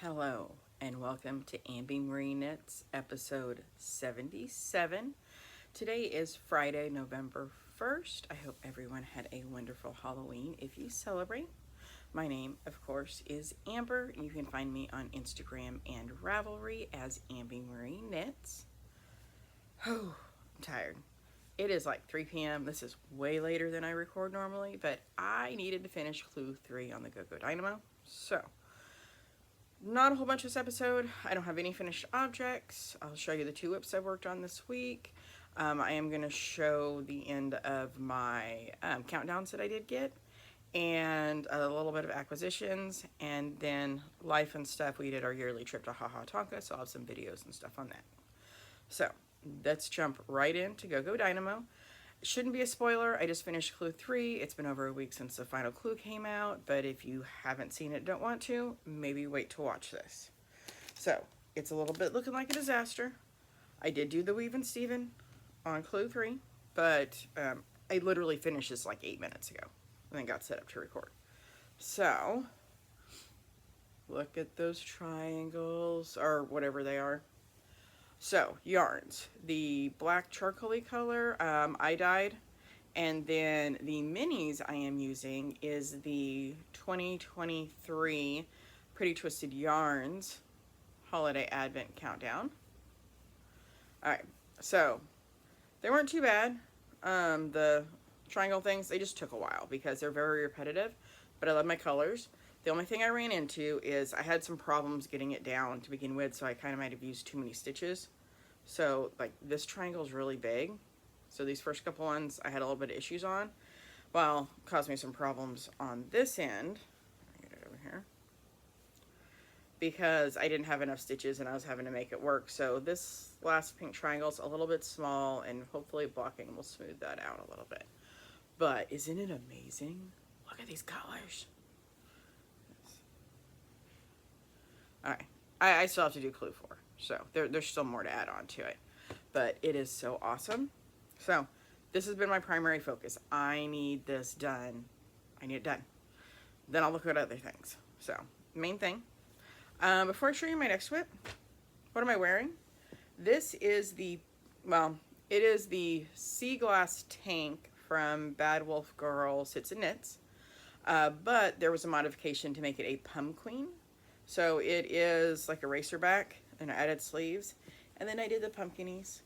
Hello and welcome to Ambi Marie Knits episode 77. Today is Friday, November 1st. I hope everyone had a wonderful Halloween if you celebrate. My name, of course, is Amber. You can find me on Instagram and Ravelry as Ambi Marie Knits. Oh, I'm tired. It is like 3 p.m. This is way later than I record normally, but I needed to finish Clue 3 on the Go Dynamo. So, not a whole bunch this episode. I don't have any finished objects. I'll show you the 2 whips I've worked on this week. I am going to show the end of my countdowns that I did get, and a little bit of acquisitions, and then life and stuff. We did our yearly trip to Haha Tonka, so I'll have some videos and stuff on that. So let's jump right into Go Dynamo. It shouldn't be a spoiler. I just finished Clue 3. It's been over a week since the final clue came out, but if you haven't seen it, don't want to, maybe wait to watch this. So it's a little bit looking like a disaster. I did do the Weave and Steven on Clue 3, but I literally finished this like 8 minutes ago and then got set up to record. So look at those triangles, or whatever they are. So, yarns. The black charcoaly color I dyed, and then the minis I am using is the 2023 Pretty Twisted Yarns Holiday Advent Countdown. Alright, so they weren't too bad. The triangle things, they just took a while because they're very repetitive, but I love my colors. The only thing I ran into is I had some problems getting it down to begin with, so I kind of might have used too many stitches. So, like, this triangle is really big. So these first couple ones I had a little bit of issues on. Well, caused me some problems on this end. Let me get it over here. Because I didn't have enough stitches and I was having to make it work. So this last pink triangle is a little bit small, and hopefully blocking will smooth that out a little bit. But isn't it amazing? Look at these colors. Alright, I still have to do Clue 4, so there's still more to add on to it, but it is so awesome. So this has been my primary focus. I need this done. I need it done. Then I'll look at other things. So main thing. Before I show you my next whip, what am I wearing? This is the, well, it is the Sea Glass tank from Bad Wolf Girl Sits and Knits, but there was a modification to make it a pumpkin. So it is like a racer back, and I added sleeves, and then I did the pumpkinies.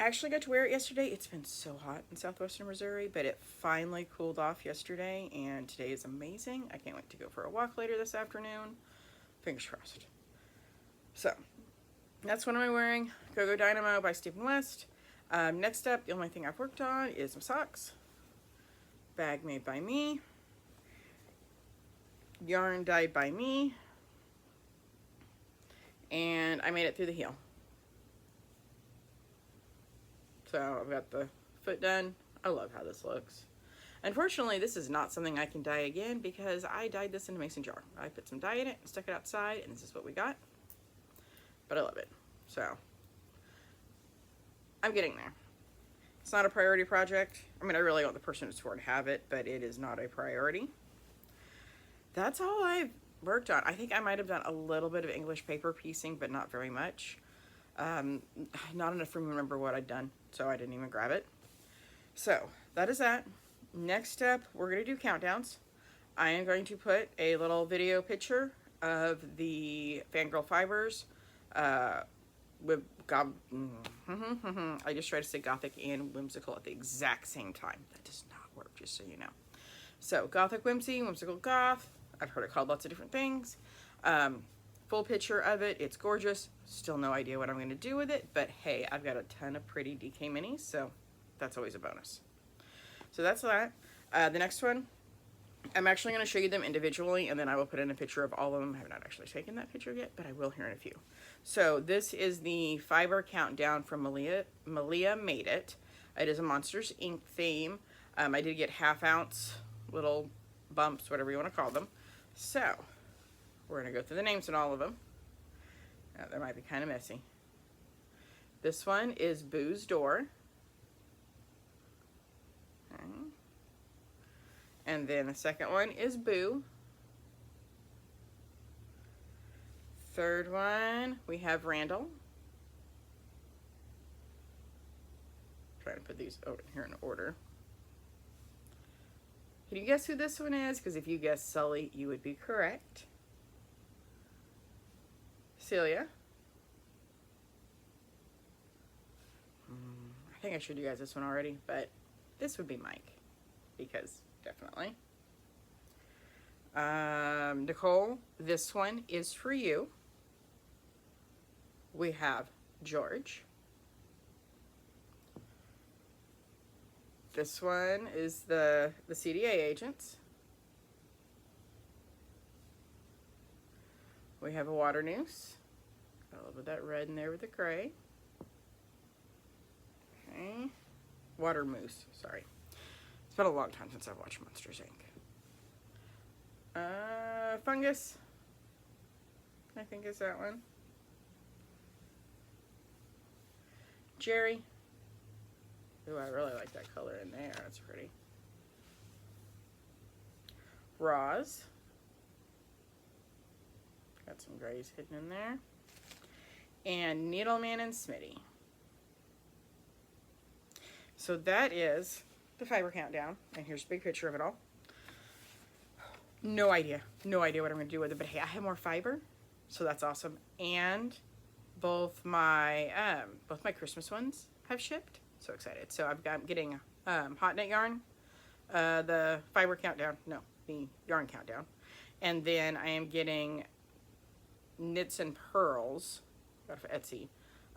I actually got to wear it yesterday. It's been so hot in southwestern Missouri, but it finally cooled off yesterday, and today is amazing. I can't wait to go for a walk later this afternoon. Fingers crossed. So that's what am I wearing. Go Dynamo by Stephen West. Next up, the only thing I've worked on is some socks. Bag made by me. Yarn dyed by me. And I made it through the heel. So I've got the foot done. I love how this looks. Unfortunately, this is not something I can dye again because I dyed this in a mason jar. I put some dye in it and stuck it outside, and this is what we got. But I love it. So I'm getting there. It's not a priority project. I mean, I really want the person it's for to have it, but it is not a priority. That's all I've worked on. I think I might have done a little bit of English paper piecing, but not very much. Not enough for me to remember what I'd done, so I didn't even grab it. So that is that. Next up, we're going to do countdowns. I am going to put a little video picture of the Fangirl Fibers with I just tried to say gothic and whimsical at the exact same time. That does not work, just so you know. So gothic whimsy, whimsical goth. I've heard it called lots of different things. Full picture of it. It's gorgeous. Still no idea what I'm going to do with it, but hey, I've got a ton of pretty DK minis, so that's always a bonus. So that's that. The next one, I'm actually going to show you them individually, and then I will put in a picture of all of them. I have not actually taken that picture yet, but I will here in a few. So this is the Fiber Countdown from Malia. Malia made it. It is a Monsters Inc. theme. I did get 1/2 ounce little bumps, whatever you want to call them. So we're going to go through the names on all of them. Now, they might be kind of messy. This one is Boo's Door. Okay. And then the second one is Boo. Third one, we have Randall. Trying to put these over here in order. Can you guess who this one is? Because if you guessed Sully, you would be correct. Celia. I think I showed you guys this one already, but this would be Mike, because definitely. Nicole, this one is for you. We have George. This one is the CDA agents. We have a water noose. Got a little bit of that red in there with the gray. Okay. Water moose, sorry. It's been a long time since I've watched Monsters, Inc. Fungus. I think is that one. Jerry. Ooh, I really like that color in there. That's pretty. Roz. Got some grays hidden in there. And Needleman and Smitty. So that is the fiber countdown. And here's a big picture of it all. No idea. No idea what I'm going to do with it. But hey, I have more fiber. So that's awesome. And both my Christmas ones have shipped. So excited. So I'm getting hot knit yarn, the fiber countdown, no, the yarn countdown. And then I am getting knits and pearls, off Etsy,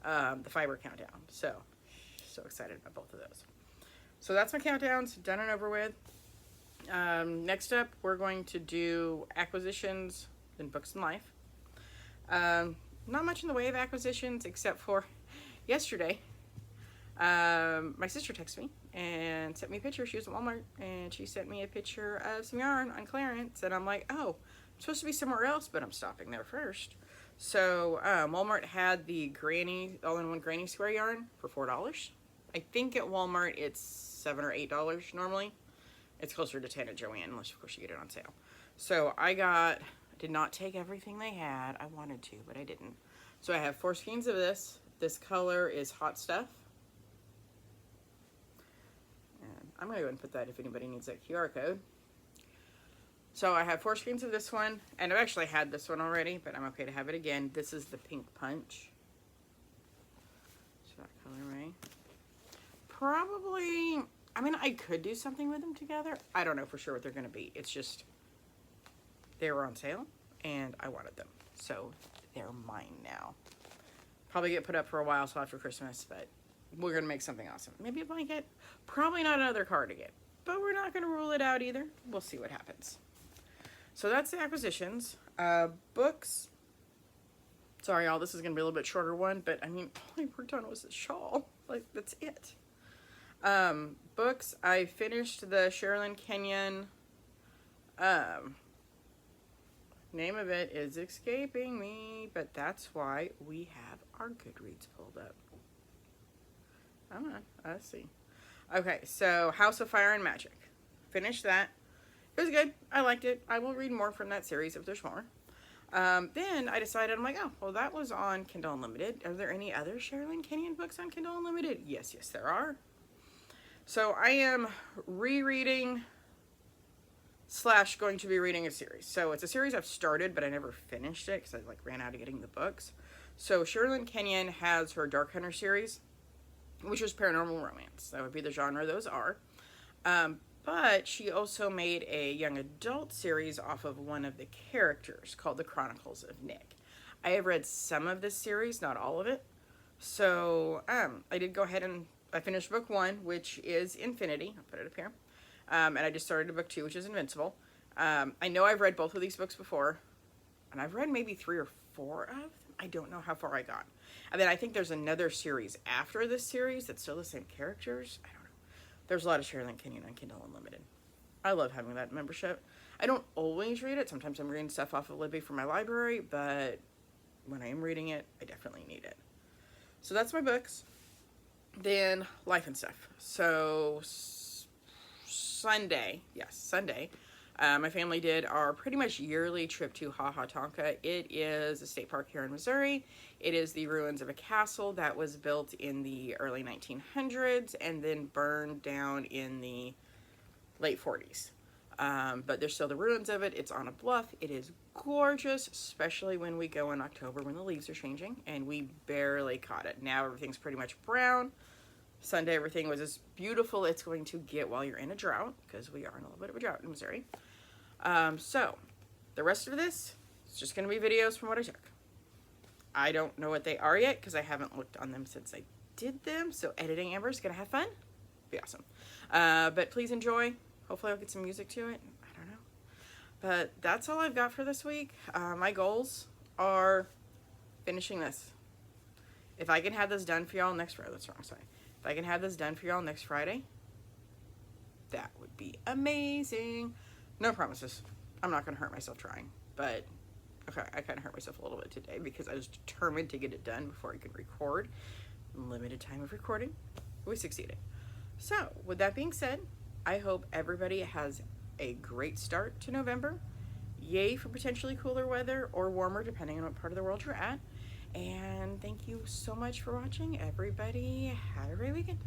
the fiber countdown. So excited about both of those. So that's my countdowns, done and over with. Next up, we're going to do acquisitions in Books and Life. Not much in the way of acquisitions, except for yesterday. My sister texted me and sent me a picture. She was at Walmart and she sent me a picture of some yarn on clearance, and I'm like, oh, I'm supposed to be somewhere else, but I'm stopping there first. So Walmart had the granny all-in-one granny square yarn for $4. I think at Walmart it's $7 or $8 normally. It's closer to 10 at Joann, unless of course you get it on sale. So I did not take everything they had. I wanted to, but I didn't. So I have 4 skeins of this. This color is Hot Stuff. I'm going to go ahead and put that if anybody needs that QR code. So I have 4 skeins of this one, and I've actually had this one already, but I'm okay to have it again. This is the Pink Punch. So that colorway. Probably, I mean, I could do something with them together. I don't know for sure what they're going to be. It's just, they were on sale, and I wanted them. So they're mine now. Probably get put up for a while, so after Christmas, but we're going to make something awesome. Maybe a blanket. Probably not another cardigan. But we're not going to rule it out either. We'll see what happens. So that's the acquisitions. Books. Sorry, y'all. This is going to be a little bit shorter one. But, I mean, all I worked on was the shawl. Like, that's it. Books. I finished the Sherilyn Kenyon. Name of it is escaping me. But that's why we have our Goodreads pulled up. Come on, let's see. Okay, so House of Fire and Magic. Finished that. It was good. I liked it. I will read more from that series if there's more. Then I decided, I'm like, oh, well, that was on Kindle Unlimited. Are there any other Sherilyn Kenyon books on Kindle Unlimited? Yes, there are. So I am rereading / going to be reading a series. So it's a series I've started, but I never finished it because I ran out of getting the books. So Sherilyn Kenyon has her Dark Hunter series, which is paranormal romance. That would be the genre those are. But she also made a young adult series off of one of the characters called The Chronicles of Nick. I have read some of this series, not all of it. So I did go ahead and I finished book 1, which is Infinity. I'll put it up here. And I just started book 2, which is Invincible. I know I've read both of these books before. And I've read maybe 3 or 4 of them. I don't know how far I got. And then I think there's another series after this series that's still the same characters. I don't know. There's a lot of Sherilyn Kenyon on Kindle Unlimited. I love having that membership. I don't always read it. Sometimes I'm reading stuff off of Libby for my library, but when I am reading it, I definitely need it. So that's my books. Then Life and Stuff. So Sunday, My family did our pretty much yearly trip to Ha Ha Tonka. It is a state park here in Missouri. It is the ruins of a castle that was built in the early 1900s and then burned down in the late 40s. But there's still the ruins of it. It's on a bluff. It is gorgeous, especially when we go in October when the leaves are changing, and we barely caught it. Now everything's pretty much brown. Sunday everything was as beautiful it's going to get while you're in a drought, because we are in a little bit of a drought in Missouri. So the rest of this is just going to be videos from what I took. I don't know what they are yet because I haven't looked on them since I did them, so editing Amber's going to have fun. Be awesome. But please enjoy. Hopefully I'll get some music to it. I don't know. But that's all I've got for this week. My goals are finishing this. If I can have this done for y'all next Friday, that's wrong, sorry. If I can have this done for y'all next Friday, that would be amazing. No promises. I'm not going to hurt myself trying. But, okay, I kind of hurt myself a little bit today because I was determined to get it done before I could record. Limited time of recording. We succeeded. So, with that being said, I hope everybody has a great start to November. Yay for potentially cooler weather or warmer, depending on what part of the world you're at. And thank you so much for watching. Everybody, have a great weekend.